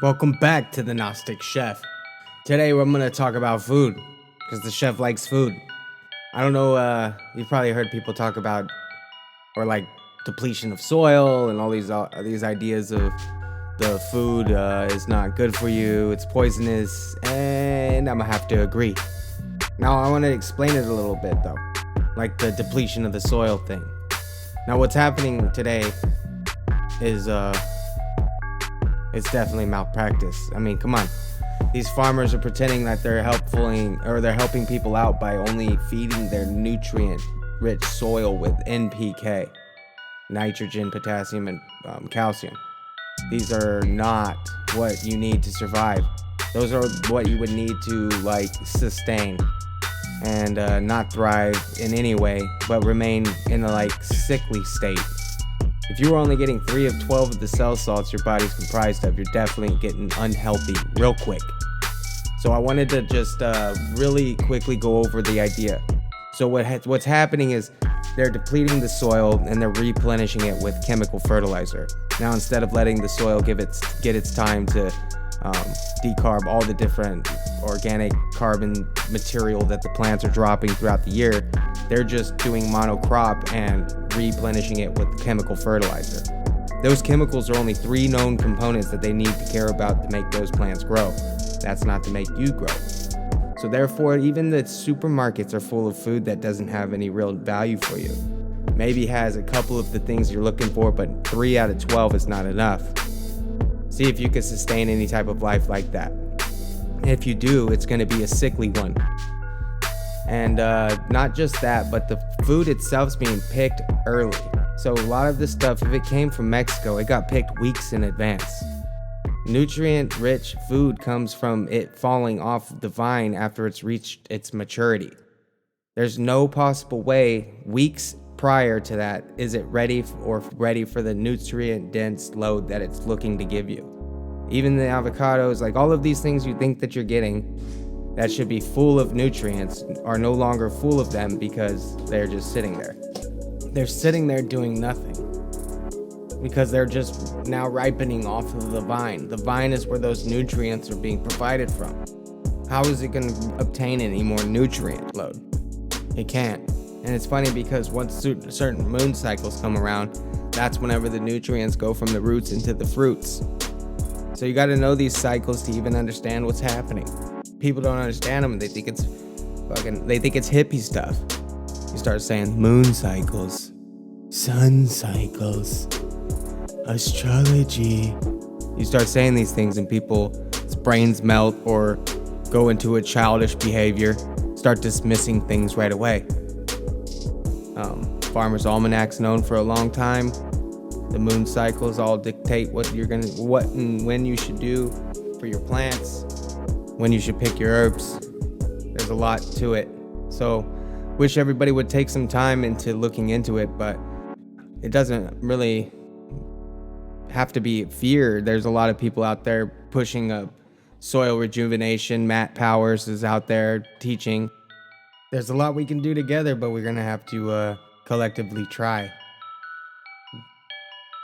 Welcome back to the Gnostic Chef. Today I'm going to talk about food, because the chef likes food. I don't know, you've probably heard people talk about, or like, depletion of soil and all these ideas of the food is not good for you, it's poisonous, and I'm going to have to agree. Now I want to explain it a little bit though, like the depletion of the soil thing. Now what's happening today is it's definitely malpractice. I mean, come on. These farmers are pretending that they're helping people out by only feeding their nutrient-rich soil with NPK, nitrogen, potassium, and calcium. These are not what you need to survive. Those are what you would need to sustain and not thrive in any way, but remain in a sickly state. If you were only getting 3 of 12 of the cell salts your body's comprised of, you're definitely getting unhealthy real quick. So I wanted to just really quickly go over the idea. So what's happening is they're depleting the soil and they're replenishing it with chemical fertilizer. Now instead of letting the soil get its time to decarb all the different organic carbon material that the plants are dropping throughout the year, they're just doing monocrop and replenishing it with chemical fertilizer. Those chemicals are only 3 known components that they need to care about to make those plants grow. That's not to make you grow. So therefore, even the supermarkets are full of food that doesn't have any real value for you. Maybe has a couple of the things you're looking for, but 3 out of 12 is not enough. See if you can sustain any type of life like that. If you do, it's going to be a sickly one. And not just that, but the food itself's being picked early. So a lot of this stuff, if it came from Mexico, it got picked weeks in advance. Nutrient-rich food comes from it falling off the vine after it's reached its maturity. There's no possible way, weeks prior to that, is it ready for the nutrient-dense load that it's looking to give you. Even the avocados, all of these things you think that you're getting that should be full of nutrients are no longer full of them because they're just sitting there. They're sitting there doing nothing because they're just now ripening off of the vine. The vine is where those nutrients are being provided from. How is it going to obtain any more nutrient load? It can't. And it's funny because once certain moon cycles come around, that's whenever the nutrients go from the roots into the fruits. So you got to know these cycles to even understand what's happening. People don't understand them. They think it's hippie stuff. You start saying moon cycles, sun cycles, astrology. You start saying these things and people's brains melt or go into a childish behavior, start dismissing things right away. Farmer's Almanac's known for a long time. The moon cycles all dictate what and when you should do for your plants, when you should pick your herbs. There's a lot to it. So wish everybody would take some time into looking into it, but it doesn't really have to be fear. There's a lot of people out there pushing up soil rejuvenation. Matt Powers is out there teaching. There's a lot we can do together, but we're going to have to collectively try.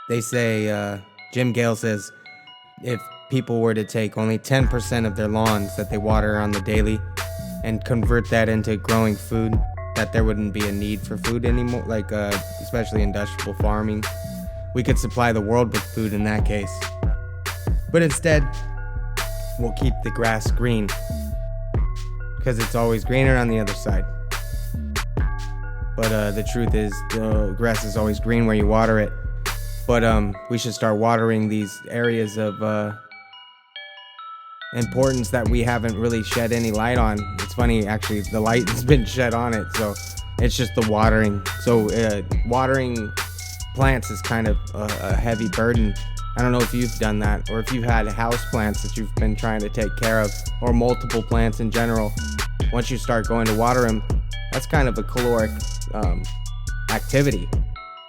They say, Jim Gale says, if people were to take only 10% of their lawns that they water on the daily and convert that into growing food, that there wouldn't be a need for food anymore, especially industrial farming. We could supply the world with food in that case. But instead, we'll keep the grass green because it's always greener on the other side. But the truth is, the grass is always green where you water it. But we should start watering these areas of importance that we haven't really shed any light on. It's funny, actually, the light has been shed on it, so it's just the watering. So watering plants is kind of a heavy burden. I don't know if you've done that, or if you've had house plants that you've been trying to take care of, or multiple plants in general. Once you start going to water them, that's kind of a caloric activity.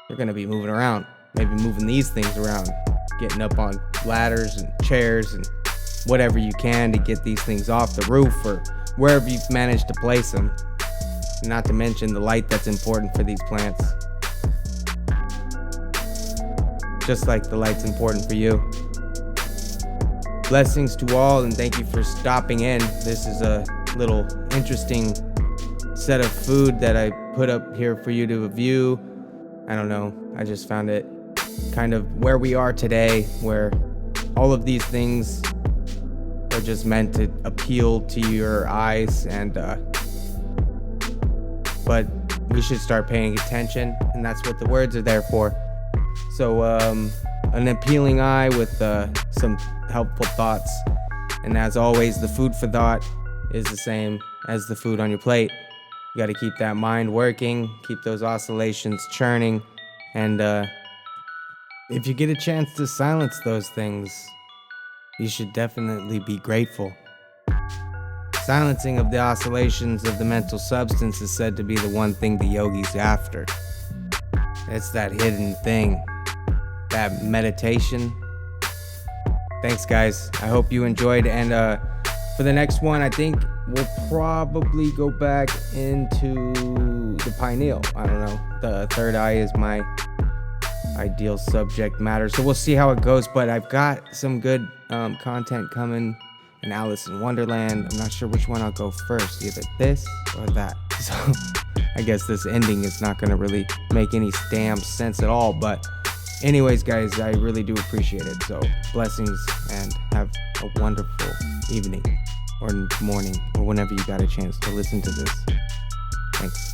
You're going to be moving around, maybe moving these things around, getting up on ladders and chairs and whatever you can to get these things off the roof or wherever you've managed to place them. Not to mention the light that's important for these plants. Just like the light's important for you. Blessings to all, and thank you for stopping in. This is a little interesting set of food that I put up here for you to view. I don't know, I just found it kind of where we are today, where all of these things are just meant to appeal to your eyes, and but we should start paying attention, and that's what the words are there for. So an appealing eye with some helpful thoughts, and as always, the food for thought is the same as the food on your plate. You got to keep that mind working, keep those oscillations churning, and if you get a chance to silence those things, you should definitely be grateful. Silencing of the oscillations of the mental substance is said to be the one thing the yogi's after. It's that hidden thing, that meditation. Thanks, guys. I hope you enjoyed, and for the next one, I think we'll probably go back into the pineal. I don't know. The third eye is my ideal subject matter, so we'll see how it goes, but I've got some good content coming, and Alice in Wonderland. I'm not sure which one I'll go first, either this or that. So I guess this ending is not going to really make any damn sense at all, but anyways, guys, I really do appreciate it. So blessings, and have a wonderful evening or morning or whenever you got a chance to listen to this. Thanks.